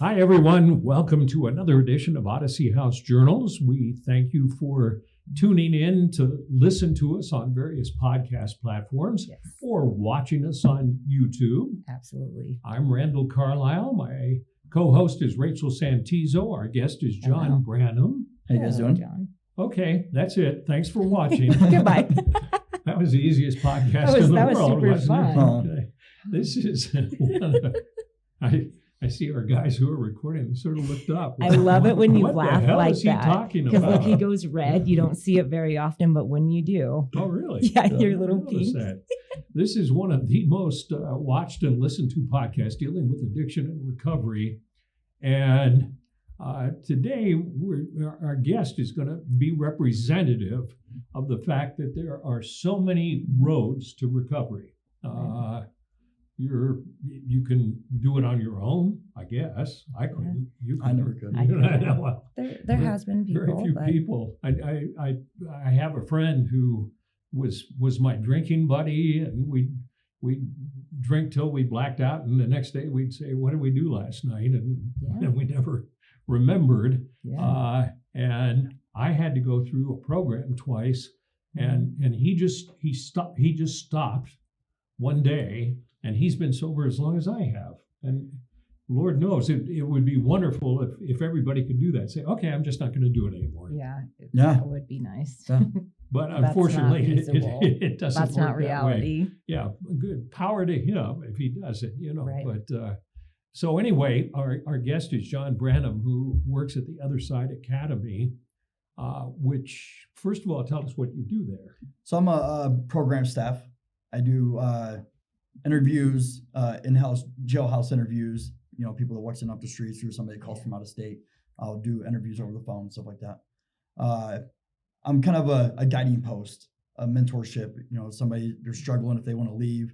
Hi, everyone. Welcome to another edition of Odyssey House Journals. We thank you for tuning in to listen to us on various podcast platforms or watching us on YouTube. Absolutely. I'm Randall Carlisle. My co-host is Rachel Santizo. Our guest is John Branham. How you guys doing? John. Okay, that's it. Thanks for watching. Goodbye. That was the easiest podcast That was in the world. super wasn't fun. it? Okay. This is I see our guys who are recording. They sort of looked up. I love it when you What laugh the hell like is he that. talking Because about? like he goes red. You don't see it very often, but when you do, Oh, really? yeah, your I little noticed peaks. that. This is one of the most watched and listened to podcasts dealing with addiction and recovery. And today, our guest is going to be representative of the fact that there are so many roads to recovery. You can do it on your own, I guess. I couldn't. You I never could. I couldn't. Well, There has been people. very few but people. I have a friend who was my drinking buddy, and we'd drink till we blacked out, and the next day we'd say, "What did we do last night?" And we never remembered. Yeah. And I had to go through a program twice, and he just stopped one day, and he's been sober as long as I have. And Lord knows it would be wonderful if everybody could do that. Say, okay, I'm just not going to do it anymore. Yeah. Yeah. That would be nice. Yeah. But That's unfortunately, not feasible. it doesn't That's work not that way. reality. Yeah, good power to him if he does it, Right. But so anyway, our guest is John Branham, who works at the Other Side Academy, which, first of all, tell us what you do there. So I'm a program staff. I do interviews, in-house jailhouse interviews. You know, people that walks in off the streets or somebody calls from out of state. I'll do interviews over the phone, stuff like that. I'm kind of a guiding post, a mentorship. You know, somebody, they're struggling if they want to leave.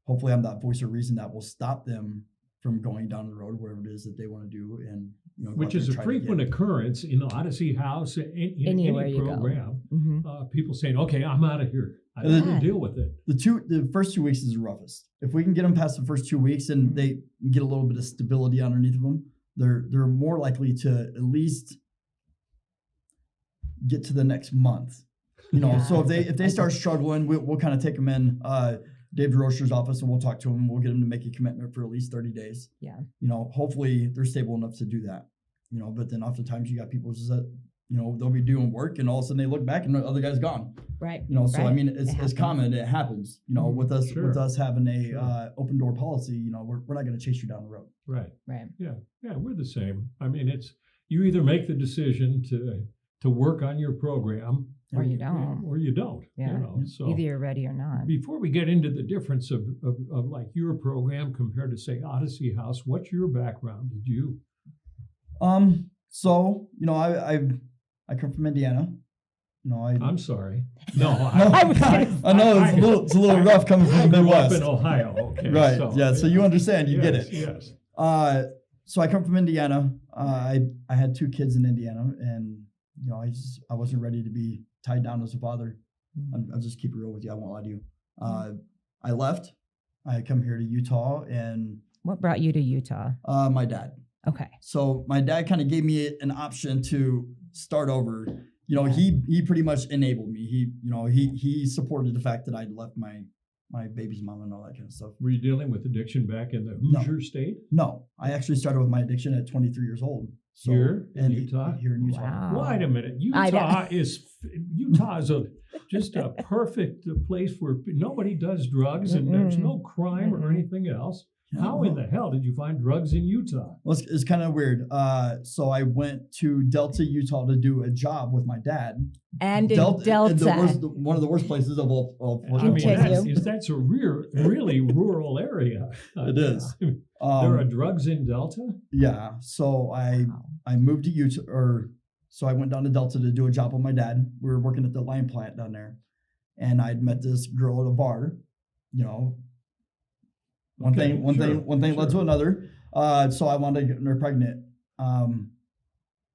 Hopefully I'm that voice of reason that will stop them from going down the road, wherever it is that they want to do. And, you know, go out Which there is and a try to frequent get- occurrence in the Odyssey House, in Anywhere any you go. program. Mhm. People saying, okay, I'm out of here. I don't Yeah. want to deal with it. The first 2 weeks is the roughest. If we can get them past the first 2 weeks and they get a little bit of stability underneath of them, they're more likely to at least get to the next month. You know, Yeah. so if they start struggling, we'll kind of take them in Dave DeRocher's office and we'll talk to them. We'll get them to make a commitment for at least 30 days. Yeah. You know, hopefully they're stable enough to do that. You know, but then oftentimes you got people that, you know, they'll be doing work and all of a sudden they look back and the other guy's gone. Right. You know, so I Right. mean, It it's happens. common. It happens. You know, with us Sure. with us having a Sure. open door policy. You know, we're not going to chase you down the road. Right. Right. Yeah, we're the same. I mean, it's you either make the decision to work on your program, Or you don't. or you don't. Yeah. You know, so Either you're ready or not. before we get into the difference of like your program compared to say Odyssey House, what's your background? Did you? So you know, I come from Indiana. You know, I'm sorry. No, I know it's a little rough coming from the grew up Midwest. in Ohio. Okay, Right. So, yeah. So you understand. You get yes, it. Yes. So I come from Indiana. I had 2 kids in Indiana, and you know, I wasn't ready to be tied down as a father. I'll just keep it real with you. I won't lie to you. I left. I come here to Utah, and What brought you to Utah? my dad. Okay. So my dad kind of gave me an option to start over. You know, he pretty much enabled me. He supported the fact that I'd left my baby's mom and all that kind of stuff. Were you dealing with addiction back in the No. Hoosier state? No, I actually started with my addiction at 23 years old. So, Here in and Utah? Here in Utah. Wow. Wait a minute. I know. Utah is just a perfect place where nobody does drugs and there's no crime or anything else. Yeah, How in the hell did you find drugs in Utah? Well, it's kind of weird. So I went to Delta, Utah to do a job with my dad. And in Delta. Delta. One of the worst places of all. I mean, Continue. that's a really rural area. It is. there are drugs in Delta? Yeah. So I moved to Utah, so I went down to Delta to do a job with my dad. We were working at the lime plant down there, and I'd met this girl at a bar. You know, one thing led to another. So I wanted to get her pregnant on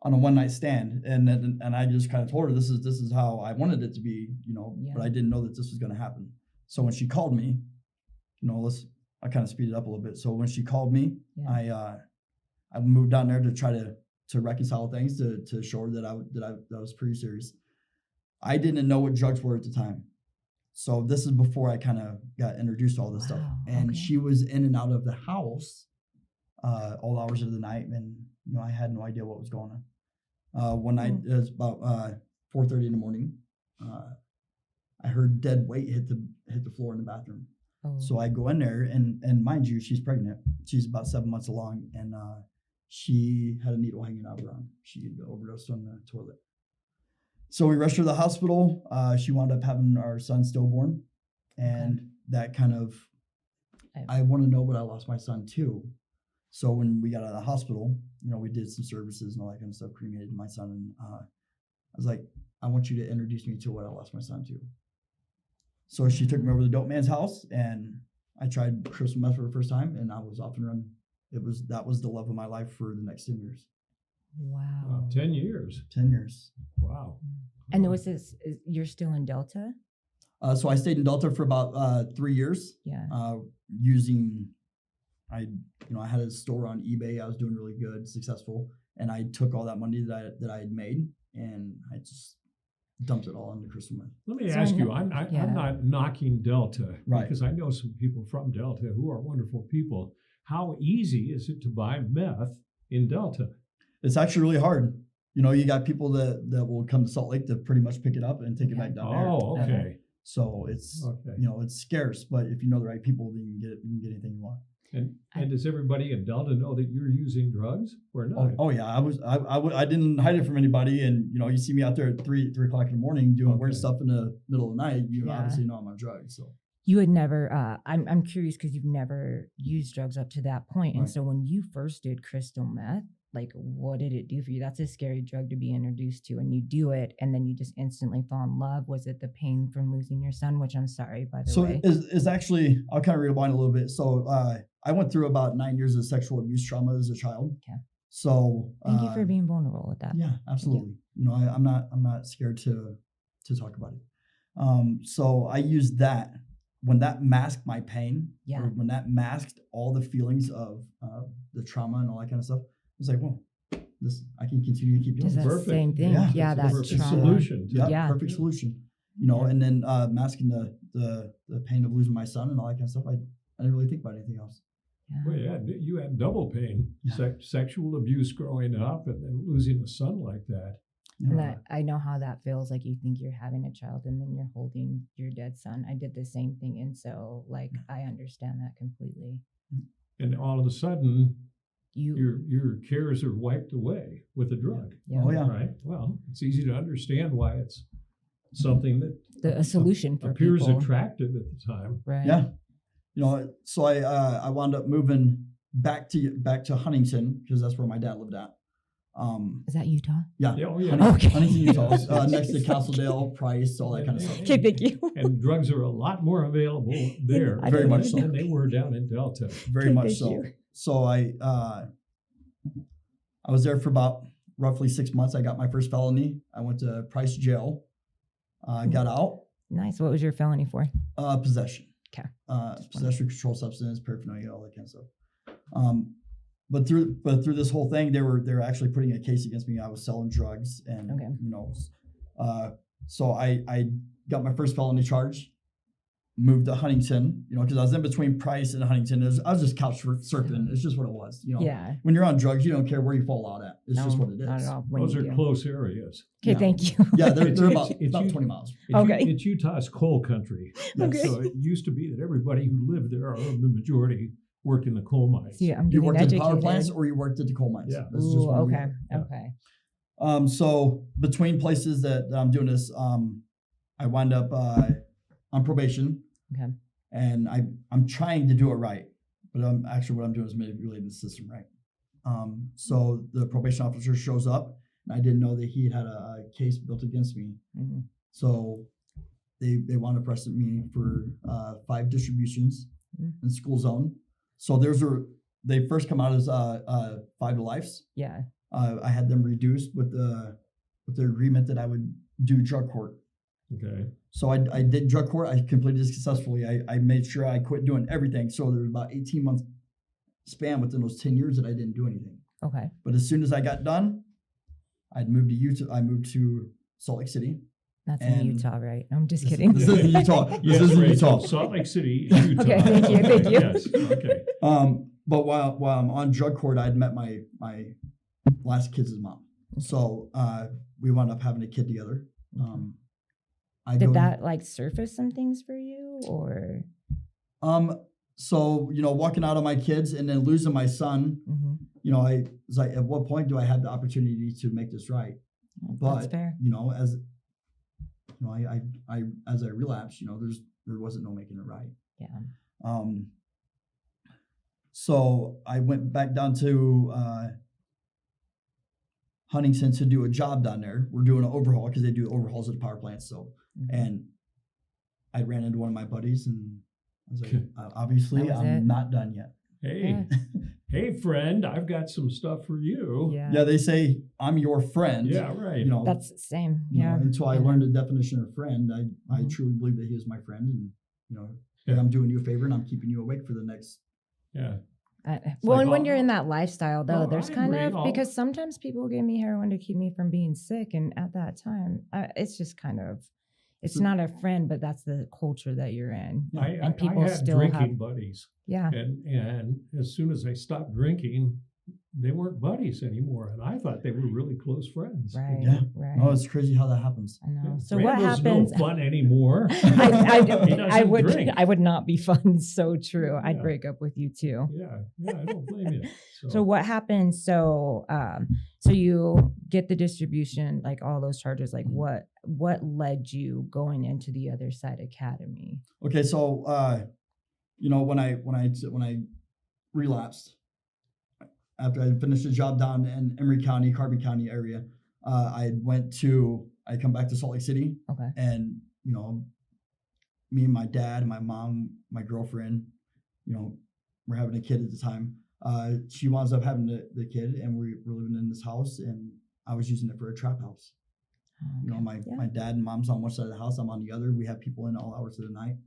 a one night stand, and I just kind of told her this is how I wanted it to be. You know, but I didn't know that this was going to happen. So when she called me, you know, I kind of speed it up a little bit. So when she called me, I moved down there to try to reconcile things, to show her that I was pretty serious. I didn't know what drugs were at the time. So this is before I kind of got introduced to all this stuff. And she was in and out of the house all hours of the night, and I had no idea what was going on. One night, it was about 4:30 in the morning. I heard dead weight hit the floor in the bathroom. Oh. So I go in there, and mind you, she's pregnant. She's about 7 months along, and she had a needle hanging out of her arm. She overdosed on the toilet. So we rushed her to the hospital. She wound up having our son stillborn, and that kind of, I want to know, but I lost my son too. So when we got out of the hospital, we did some services and all that kind of stuff, cremated my son, and I was like, I want you to introduce me to what I lost my son to. So she took me over to the dope man's house, and I tried crystal meth for the first time, and I was off and running. That was the love of my life for the next 10 years. Wow. 10 years. 10 years. Wow. And was this, you're still in Delta? So I stayed in Delta for about 3 years. Yeah. I had a store on eBay. I was doing really good, successful, and I took all that money that I had made, and I just dumped it all into crystal meth. Let me ask you, I'm not knocking Delta, right? Because I know some people from Delta who are wonderful people. How easy is it to buy meth in Delta? It's actually really hard. You got people that will come to Salt Lake to pretty much pick it up and take it back down there. Oh, okay. So it's it's scarce, but if you know the right people, then you can get anything you want. And does everybody in Delta know that you're using drugs or not? Oh yeah, I didn't hide it from anybody, and you see me out there at 3 o'clock in the morning doing weird stuff in the middle of the night. You obviously know I'm on drugs. So you had never. I'm curious because you've never used drugs up to that point, and so when you first did crystal meth, like what did it do for you? That's a scary drug to be introduced to, and you do it, and then you just instantly fall in love. Was it the pain from losing your son? Which I'm sorry, by the way. So is actually, I'll kind of rewind a little bit. So I went through about 9 years of sexual abuse trauma as a child. Okay. So thank you for being vulnerable with that. Yeah, absolutely. I'm not scared to talk about it. So I used that when that masked my pain, or when that masked all the feelings of the trauma and all that kind of stuff. I was like, well, I can continue to keep doing this. Perfect. Same thing. Yeah, that's perfect solution. Yeah, perfect solution. And then masking the pain of losing my son and all that kind of stuff. I didn't really think about anything else. Well, you had double pain, sexual abuse growing up, and then losing a son like that. And I know how that feels. Like you think you're having a child, and then you're holding your dead son. I did the same thing, and so I understand that completely. And all of a sudden, your cares are wiped away with a drug. Oh yeah. Right. Well, it's easy to understand why it's something that a solution for appears people. Attractive at the time. Right. Yeah. So I wound up moving back to Huntington because that's where my dad lived at. Is that Utah? Yeah. Huntington, Utah, next to Castledale, Price, all that kind of stuff. Okay, thank you. And drugs are a lot more available there, very much so, than they were down in Delta. Very much so. You. So I was there for about roughly 6 months. I got my first felony. I went to Price jail. Got out. Nice. What was your felony for? Possession. Okay. Possession, controlled substance, paraphernalia, all that kind of stuff. But through this whole thing, they were actually putting a case against me. I was selling drugs, and so I got my first felony charge. Moved to Huntington, because I was in between Price and Huntington. I was just couch surfing. It's just what it was. Yeah. When you're on drugs, you don't care where you fall out at. It's just what it is. Not at all. Those are close areas. Okay, thank you. Yeah, they're about 20 miles. It's Utah's coal country. Okay. So it used to be that everybody who lived there, or the majority, worked in the coal mines. Yeah, I'm you worked educated. at the power plants, or you worked at the coal mines. Yeah. That's just where we were. Okay. So between places that I'm doing this, I wound up on probation. Okay. And I'm trying to do it right, but what I'm doing is manipulating the system right. So the probation officer shows up, and I didn't know that he had a case built against me. Mm-hmm. So they wound up arresting me for 5 distributions in school zone. So they first come out as 5 to lifes. Yeah. I had them reduced with the agreement that I would do drug court. Okay. So I did drug court. I completed it successfully. I made sure I quit doing everything. So there was about 18-month span within those 10 years that I didn't do anything. Okay. But as soon as I got done, I'd moved to Utah. I moved to Salt Lake City. That's in And Utah, right? I'm just kidding. This is in Utah. This Yes, is in Rachel, Utah. Salt Lake City, Utah. Okay, thank you. Yes, okay. But while I'm on drug court, I'd met my last kid's mom. So we wound up having a kid together. Did that like surface some things for you, or? So walking out on my kids and then losing my son, I was like, at what point do I have the opportunity to make this right? That's fair. As I relapsed, there wasn't no making it right. Yeah. So I went back down to Huntington to do a job down there. We're doing an overhaul because they do overhauls at the power plant. So, and I ran into one of my buddies and I was like, obviously I'm not done yet. Hey, hey, friend, I've got some stuff for you. Yeah, they say I'm your friend. Yeah, right. That's the same. Yeah. Until I learned the definition of friend, I truly believe that he is my friend, and I'm doing you a favor and I'm keeping you awake for the next. Yeah. Well, and when you're in that lifestyle, though, there's I kind agree. of, because sometimes people give me heroin to keep me from being sick. And at that time, it's just kind of, it's not a friend, but that's the culture that you're in. And people I had still drinking have buddies. Yeah. And as soon as I stopped drinking, they weren't buddies anymore. And I thought they were really close friends. Right. Yeah. Right. Oh, it's crazy how that happens. I know. So Randall's what happens? no fun anymore. I would not be fun. So true. I'd Yeah. break up with you too. Yeah, I don't blame you. So what happens? So you get the distribution, like all those charges. Like what led you going into the Other Side Academy? Okay, so when I relapsed after I finished a job down in Emory County, Carby County area, I come back to Salt Lake City. Okay. And me and my dad, my mom, my girlfriend, we're having a kid at the time. She winds up having the kid, and we're living in this house, and I was using it for a trap house. Okay. My dad and mom's on one side of the house, I'm on the other. We have people in all hours of the night.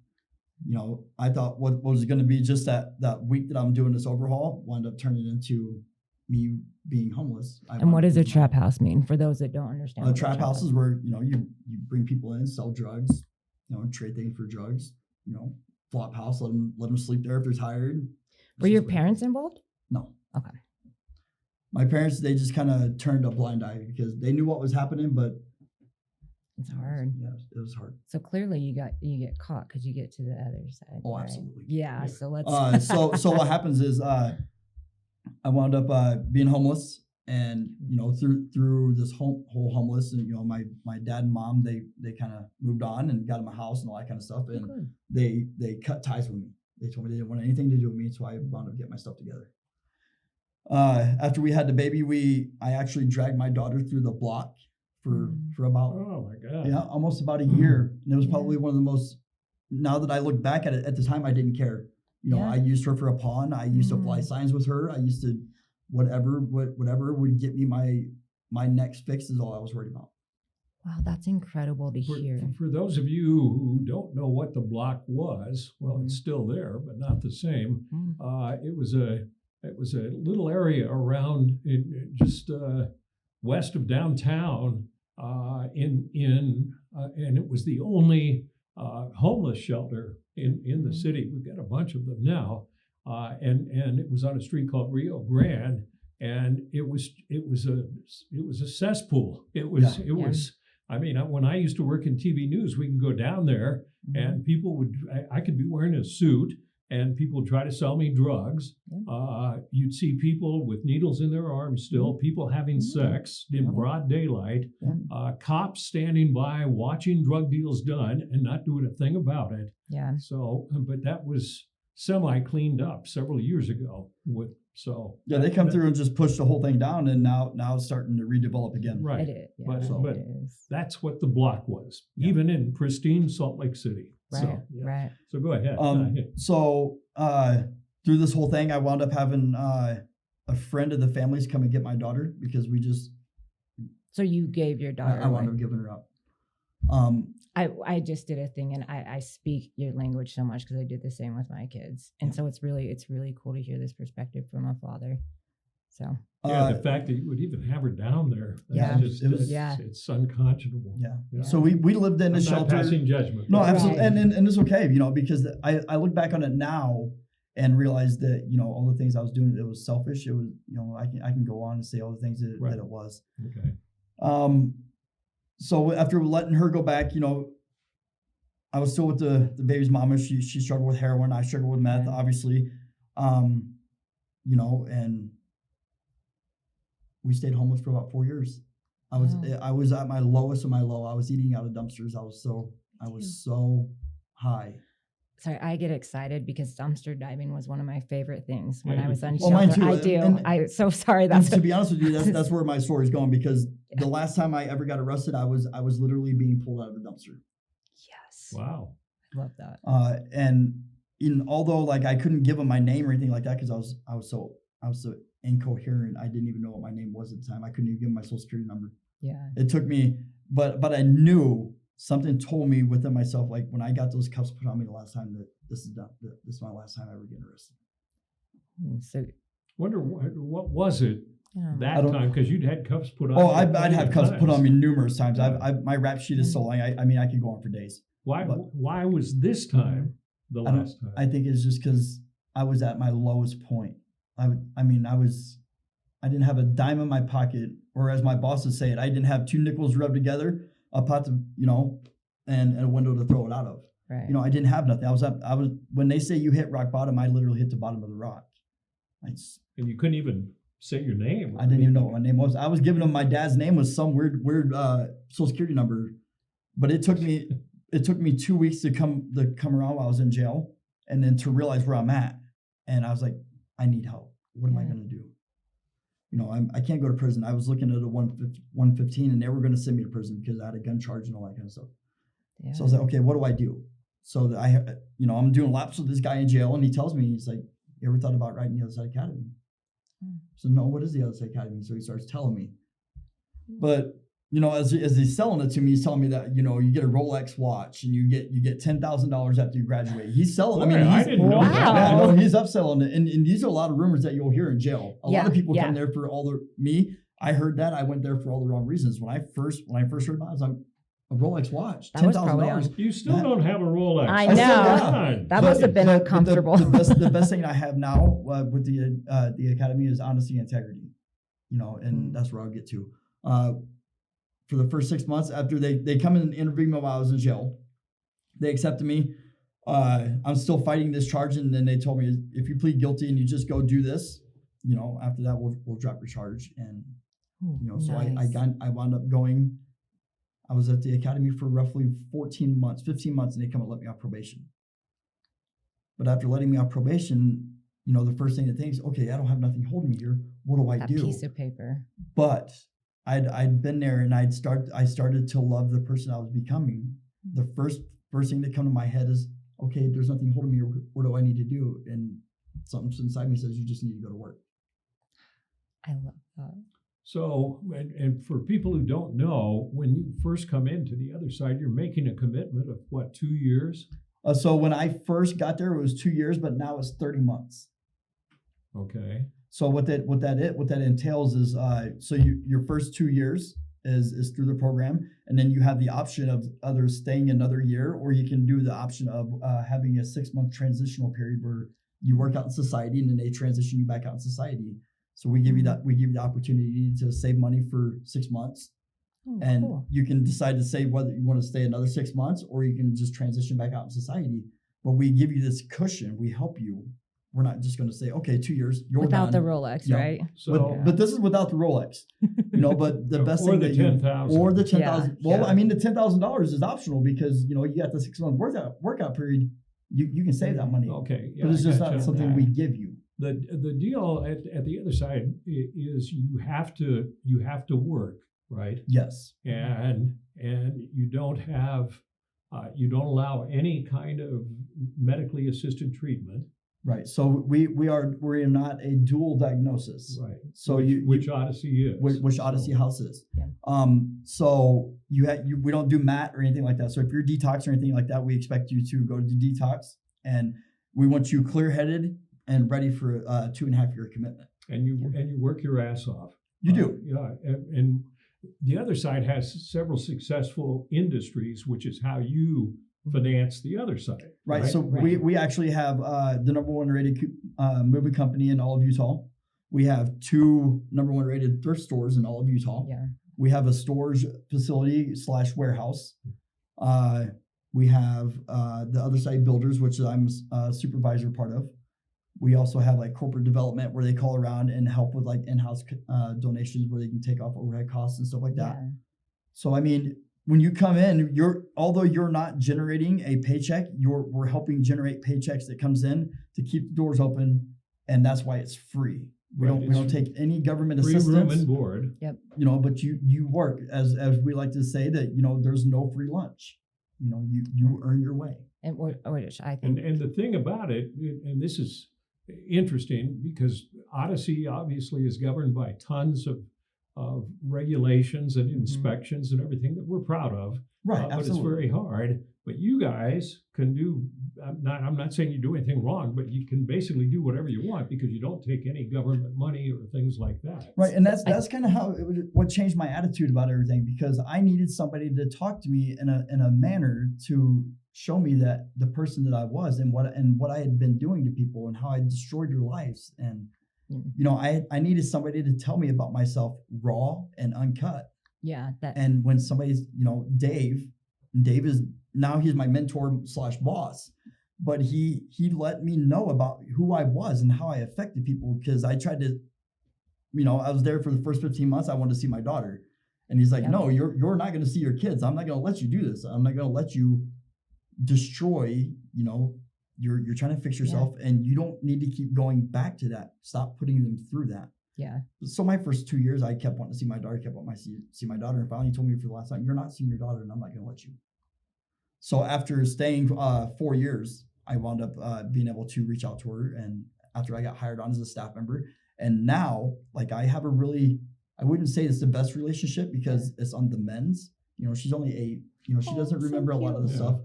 I thought what was going to be just that week that I'm doing this overhaul wound up turning into me being homeless. And what does a trap house mean for those that don't understand? A trap house is where you bring people in, sell drugs, trade things for drugs. Flop house, let them sleep there if they're tired. Were your parents involved? No. Okay. My parents, they just kind of turned a blind eye because they knew what was happening, but it's hard. Yeah, it was hard. So clearly you get caught because you get to the other side. Oh, right? absolutely. Yeah. So let's. So what happens is I wound up being homeless, and through this whole homeless, and my dad and mom they kind of moved on and got in my house and all that kind of stuff, and they cut ties with me. They told me they didn't want anything to do with me, so I wound up getting my stuff together. After we had the baby, I actually dragged my daughter through the block for about almost about a year, and it was probably one of the most. Now that I look back at it, at the time I didn't care. I used her for a pawn. I used to fly signs with her. I used to whatever would get me my next fix is all I was worried about. Wow, that's incredible to hear. For those of you who don't know what the block was, well, it's still there, but not the same. It was a little area around just west of downtown, and it was the only homeless shelter in the city. We've got a bunch of them now, and it was on a street called Rio Grande, and it was a cesspool. It was. I mean, when I used to work in TV news, we can go down there, and people I could be wearing a suit, and people would try to sell me drugs. You'd see people with needles in their arms still, people having sex in broad daylight, cops standing by watching drug deals done and not doing a thing about it. Yeah. So, but that was semi-cleaned up several years ago. They come through and just push the whole thing down, and now it's starting to redevelop again. Right. But it is. That's what the block was, even in pristine Salt Lake City. Right. Right. So go ahead. So through this whole thing, I wound up having a friend of the family's come and get my daughter because we just. So you gave your daughter. I wound up giving her up. I just did a thing, and I speak your language so much because I did the same with my kids, and so it's really cool to hear this perspective from a father. So Yeah, the fact that you would even have her down there, Yeah. it's unconscionable. Yeah. So we lived in a I'm shelter. not passing judgment. No, but- absolutely, Right. and it's okay, because I look back on it now and realize that all the things I was doing, it was selfish. It was I can go on and say all the things that, Right. that it was. Okay. So after letting her go back, I was still with the baby's mama. She struggled with heroin. I struggled with meth, Right. obviously. And we stayed homeless for about 4 years. I was at my lowest of my low. I was eating out of dumpsters. I was so high. sorry, I get excited because dumpster diving was one of my favorite things when Yeah, I was on Well, mine shelter. too, I do. and- I'm so sorry. And That's to be honest with you, that's where my story's going, because the last time I ever got arrested, I was literally being pulled out of a dumpster. yes. Wow. I love that. And although like I couldn't give him my name or anything like that, because I was so incoherent, I didn't even know what my name was at the time. I couldn't even give him my social security number. Yeah. It took me, but I knew something told me within myself, like when I got those cuffs put on me the last time, that this is done. This is my last time ever getting arrested. So Wonder what was it yeah. that I don't- time? Because you'd had cuffs put on. Oh, you I'd plenty have of cuffs put times. on me numerous times. Yeah. My rap sheet is so long. I mean, I could go on for days. Why was this time the I don't- last time? I think it's just because I was at my lowest point. I didn't have a dime in my pocket, or as my boss would say it, I didn't have two nickels rubbed together, a pot to, and a window to throw it out of. Right. I didn't have nothing. I was when they say you hit rock bottom, I literally hit the bottom of the rock. And you couldn't even say your name. I didn't even know what my name was. I was giving him my dad's name was some weird social security number, but it took me 2 weeks to come around while I was in jail, and then to realize where I'm at. And I was like, I need help. What am I Yeah. going to do? I can't go to prison. I was looking at a 115, and they were going to send me to prison because I had a gun charge and all that kind of stuff. Yeah. So I was like, okay, what do I do? So I'm doing laps with this guy in jail, and he tells me, he's like, you ever thought about writing the Other Side Academy? So no, what is the Other Side Academy? So he starts telling me. But as he's selling it to me, he's telling me that you get a Rolex watch and you get $10,000 after you graduate. He's selling. Boy, I didn't know Wow. that. Yeah, no, he's upselling it, and these are a lot of rumors that you'll hear in jail. A lot of people come there for me. I heard that. I went there for all the wrong reasons. When I first heard about it, I was like, a Rolex watch, That was $10,000. You still don't have a Rolex. I I still- know. God. That must have been But uncomfortable. The best thing I have now with the academy is honesty and integrity, and that's where I'll get to. For the first 6 months after they come in and interview me while I was in jail, they accepted me. I'm still fighting this charge, and then they told me, if you plead guilty and you just go do this, after that we'll drop your charge. And so Nice. I wound up going. I was at the academy for roughly 15 months, and they come and let me off probation. But after letting me off probation, the first thing they think is, okay, I don't have nothing holding me here. What do I That do? piece of paper. But I'd been there, and I started to love the person I was becoming. The first thing that come to my head is, okay, there's nothing holding me. What do I need to do? And something inside me says, you just need to go to work. I love that. So, and for people who don't know, when you first come into the other side, you're making a commitment of what, 2 years? So when I first got there, it was 2 years, but now it's 30 months. Okay. So what that entails is, so your first 2 years is through the program, and then you have the option of either staying another year, or you can do the option of having a 6-month transitional period where you work out in society, and then they transition you back out in society. So we give you the opportunity to save money for 6 months, Oh, and cool. you can decide to say whether you want to stay another 6 months, or you can just transition back out in society. But we give you this cushion. We help you. We're not just going to say, okay, 2 years, you're Without the done. Rolex, Yeah. right? So, But this is without the Rolex, But the best or thing the that 10,000. or the 10,000. Yeah, Well, yeah. I mean, the $10,000 is optional because you got the 6 month workout period. You can save that money, Okay. Yeah, but it's I just gotcha. not something we give you. The deal at the other side is you have to work, right? Yes. And you don't you don't allow any kind of medically assisted treatment, Right. So we're not a dual diagnosis. right? So which Odyssey is, which Odyssey House is. Yeah. So we don't do MAT or anything like that. So if you're detox or anything like that, we expect you to go to detox, and we want you clear-headed and ready for a 2.5 year commitment. and you work your ass off. You do. Yeah, and the other side has several successful industries, which is how you finance the other side. Right. So we actually have the #1 rated moving company in all of Utah. We have 2 #1 rated thrift stores in all of Utah. Yeah. We have a storage facility / warehouse. We have the other side builders, which I'm a supervisor part of. We also have like corporate development where they call around and help with like in-house donations where they can take off overhead costs and stuff like that. Yeah. So I mean, when you come in, although you're not generating a paycheck, we're helping generate paychecks that comes in to keep the doors open, and that's why it's free. We don't take any government assistance. Free room and board. Yep. You know, but you work as we like to say that, you know, there's no free lunch. You know, you earn your way. And which I think. And the thing about it, and this is interesting because Odyssey obviously is governed by tons of regulations and inspections and everything that we're proud of. Right, but it's very hard. But you guys can do, I'm not saying you do anything wrong, but you can basically do whatever you want because you don't take any government money or things like that. Right, and that's kind of how what changed my attitude about everything, because I needed somebody to talk to me in a manner to show me that the person that I was and what I had been doing to people and how I destroyed your lives. And you know, I needed somebody to tell me about myself raw and uncut. Yeah. And when somebody's, you know, Dave is now he's my mentor / boss, but he let me know about who I was and how I affected people, because I tried to, you know, I was there for the first 15 months. I wanted to see my daughter, and he's like, no, you're not going to see your kids. I'm not going to let you do this. I'm not going to let you destroy, you know, you're trying to fix yourself, and you don't need to keep going back to that. Stop putting them through that. Yeah. So my first 2 years, I kept wanting to see my daughter, see my daughter, and finally told me for the last time, you're not seeing your daughter, and I'm not going to let you. So after staying 4 years, I wound up being able to reach out to her, and after I got hired on as a staff member, and now like I have I wouldn't say it's the best relationship because it's on the men's. You know, she's only 8. You know, she doesn't remember a lot of the stuff,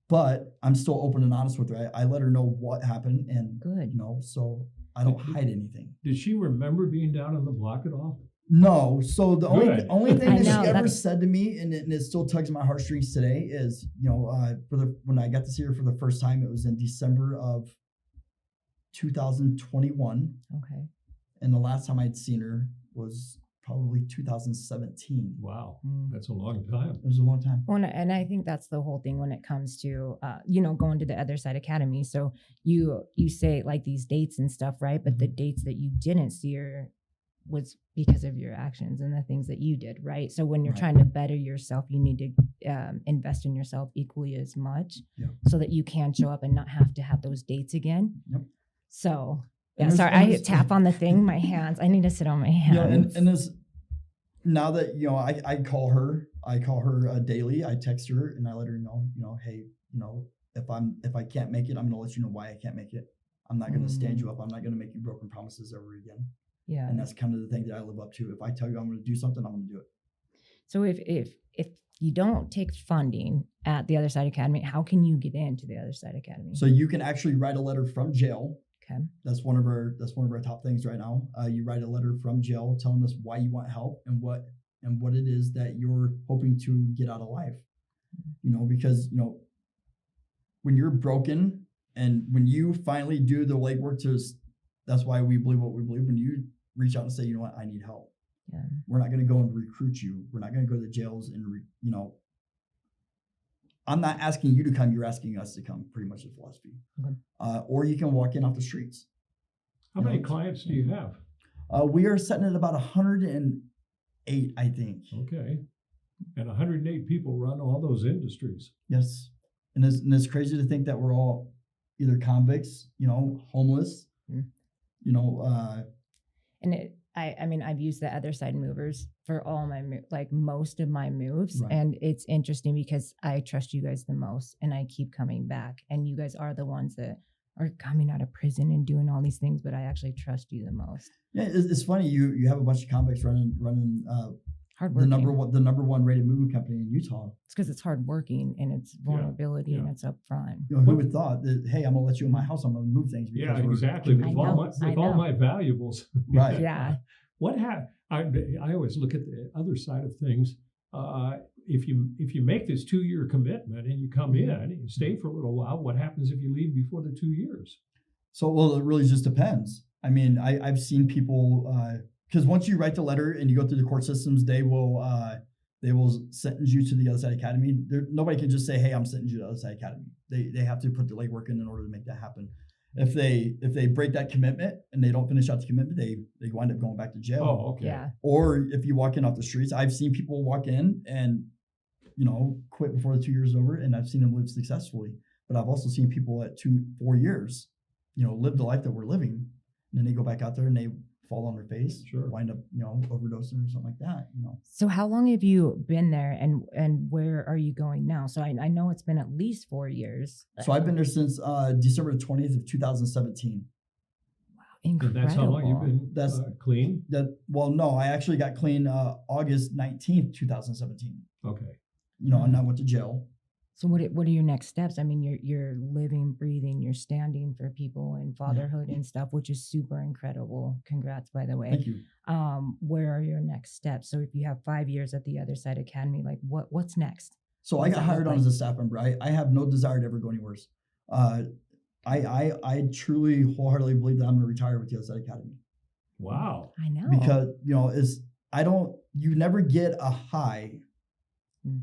but I'm still open and honest with her. I let her know what happened, and good. You know, so I don't hide anything. Did she remember being down on the block at all? No. So the only thing that she ever said to me, and it still tugs at my heartstrings today, is, you know, when I got to see her for the first time, it was in December of 2021. Okay. And the last time I'd seen her was probably 2017. Wow, that's a long time. It was a long time. Well, and I think that's the whole thing when it comes to, you know, going to the Other Side Academy. So you say like these dates and stuff, right? But the dates that you didn't see her was because of your actions and the things that you did, right? So when you're trying to better yourself, you need to invest in yourself equally as much so that you can show up and not have to have those dates again. Yep. So, yeah, sorry, I tap on the thing, my hands. I need to sit on my hands. Yeah, and this, now that, you know, I call her daily. I text her and I let her know, you know, hey, you know, if I can't make it, I'm going to let you know why I can't make it. I'm not going to stand you up. I'm not going to make you broken promises ever again. Yeah. And that's kind of the thing that I live up to. If I tell you I'm going to do something, I'm going to do it. So if you don't take funding at the Other Side Academy, how can you get into the Other Side Academy? So you can actually write a letter from jail. Okay. That's one of our top things right now. You write a letter from jail telling us why you want help and what it is that you're hoping to get out of life. You know, because, you know, when you're broken and when you finally do the legwork that's why we believe what we believe. When you reach out and say, you know what, I need help. Yeah. We're not going to go and recruit you. We're not going to go to the jails and, you know, I'm not asking you to come. You're asking us to come, pretty much the philosophy. Okay. Or you can walk in off the streets. How many clients do you have? We are sitting at about 108, I think. Okay. And 108 people run all those industries. Yes. And it's crazy to think that we're all either convicts, you know, homeless, you know. I mean, I've used the Other Side movers for all my, most of my moves. Right. And it's interesting because I trust you guys the most and I keep coming back. And you guys are the ones that are coming out of prison and doing all these things, but I actually trust you the most. Yeah, it's funny. You have a bunch of convicts running Hardworking. the number one rated moving company in Utah. It's because it's hardworking and it's vulnerability and it's upfront. You know, who would thought that, hey, I'm gonna let you in my house, I'm gonna move things. Yeah, exactly. With all my valuables. Right. Yeah. What I always look at the other side of things. If you make this 2-year commitment and you come in and you stay for a little while, what happens if you leave before the 2 years? So, well, it really just depends. I mean, I've seen people, because once you write the letter and you go through the court systems, they will sentence you to the other side academy. Nobody can just say, hey, I'm sentencing you to the other side academy. They have to put the legwork in order to make that happen. If they break that commitment and they don't finish out the commitment, they wind up going back to jail. Oh, okay. Yeah. Or if you walk in off the streets, I've seen people walk in and, quit before the 2 years is over, and I've seen them live successfully. But I've also seen people at 2-4 years, live the life that we're living, and then they go back out there and they fall on their face, wind up, overdosing or something like that, So how long have you been there and where are you going now? So I know it's been at least 4 years. So I've been there since December 20th of 2017. Wow, incredible. And that's how long you've been clean? Well, no, I actually got clean August 19th, 2017. Okay. And I went to jail. So what are your next steps? I mean, you're living, breathing, you're standing for people and fatherhood and stuff, which is super incredible. Congrats, by the way. Thank you. Where are your next steps? So if you have 5 years at the other side academy, like what's next? So I got hired on as a staff member. I have no desire to ever go anywhere. I truly wholeheartedly believe that I'm going to retire with the other side academy. Wow. I know. Because, you never get a high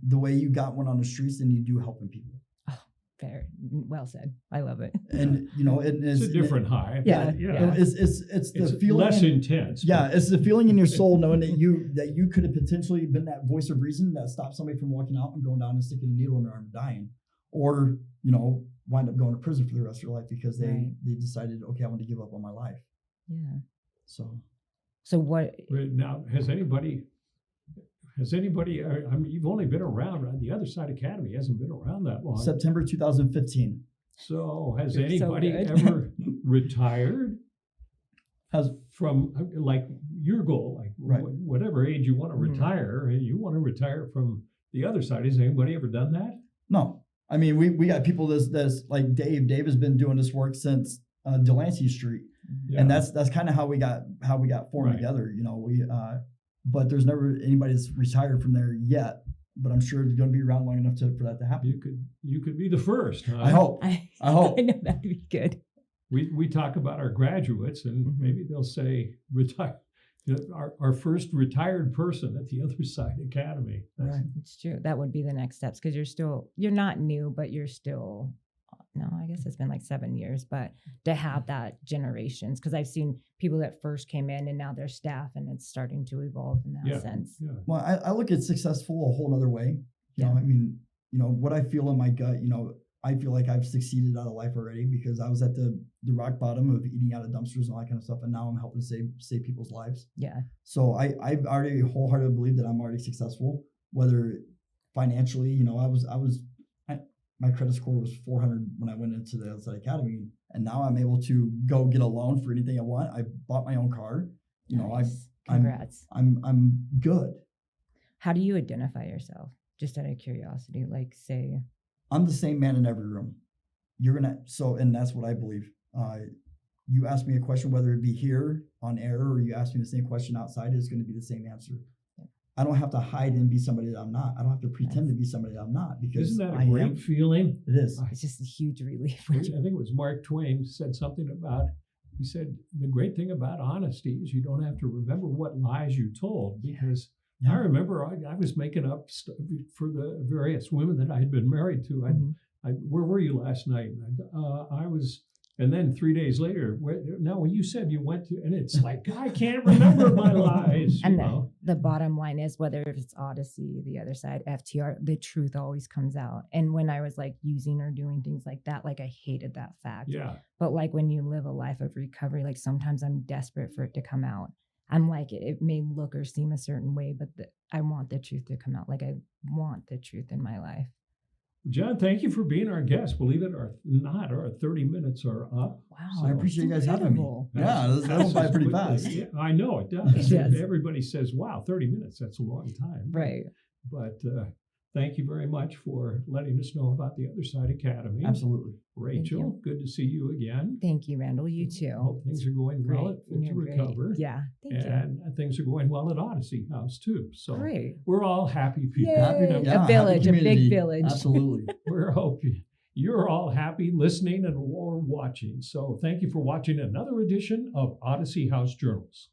the way you got one on the streets than you do helping people. Oh, fair. Well said. I love it. And it's a different high. Yeah. It's the feeling less intense. Yeah, it's the feeling in your soul knowing that you could have potentially been that voice of reason that stopped somebody from walking out and going down and sticking a needle in their arm and dying, or wind up going to prison for the rest of their life because they decided, okay, I want to give up on my life. Yeah. So what now has anybody? I mean, you've only been around. The Other Side Academy hasn't been around that long. September 2015. So has You're anybody so ever retired? From like your goal, like whatever age you want to retire, and you want to retire from the other side. Has anybody ever done that? No. I mean, we got people that's like Dave. Dave has been doing this work since Delancey Street, and that's kind of how we got formed together. But there's never anybody that's retired from there yet. But I'm sure it's going to be around long enough for that to happen. You could be the first. Huh? I hope. I hope. I know that'd be good. We talk about our graduates, and maybe they'll say retire. Our first retired person at the Other Side Academy. Right. It's true. That would be the next steps because you're not new, but you're still. No, I guess it's been like 7 years, but to have that generations, because I've seen people that first came in and now they're staff and it's starting to evolve in that sense. Yeah. Well, I look at successful a whole other way. You know, I mean, what I feel in my gut, I feel like I've succeeded out of life already because I was at the rock bottom of eating out of dumpsters and all that kind of stuff. And now I'm helping save people's lives. Yeah. So I've already wholeheartedly believe that I'm already successful, whether financially, my credit score was 400 when I went into the Outside Academy, and now I'm able to go get a loan for anything I want. I bought my own car. Nice. Congrats. I'm good. How do you identify yourself? Just out of curiosity, like say, I'm the same man in every room. And that's what I believe. You ask me a question, whether it be here on air or you ask me the same question outside, it's going to be the same answer. I don't have to hide and be somebody that I'm not. I don't have to pretend to be somebody that I'm not because isn't that a great feeling? It is. It's just a huge relief. I think it was Mark Twain said something about. He said the great thing about honesty is you don't have to remember what lies you told because I remember I was making up stuff for the various women that I had been married to. Where were you last night? I was. And then 3 days later, when you said you went to, and it's like, I can't remember my lies. And the bottom line is whether it's Odyssey, the other side, FTR, the truth always comes out. And when I was like using or doing things like that, like I hated that fact. Yeah. But like when you live a life of recovery, like sometimes I'm desperate for it to come out. I'm like, it may look or seem a certain way, but I want the truth to come out. Like I want the truth in my life. John, thank you for being our guest. Believe it or not, our 30 minutes are up. Wow. I appreciate you guys having me. incredible. Yeah, that went by pretty quickly. fast. Yeah, I know it does. It does. Everybody says, wow, 30 minutes, that's a long time. Right. But thank you very much for letting us know about the Other Side Academy. Absolutely. Rachel, you. good to see you again. Thank you, Randall. You too. Hope things are going well at Fit to You're great. Recover. Yeah. Thank you. And things are going well at Odyssey House too. So Great. we're all happy people. Yay. Happy to, A yeah, happy village, a big community. village. Absolutely. We're hoping you're all happy listening and or watching. So thank you for watching another edition of Odyssey House Journals.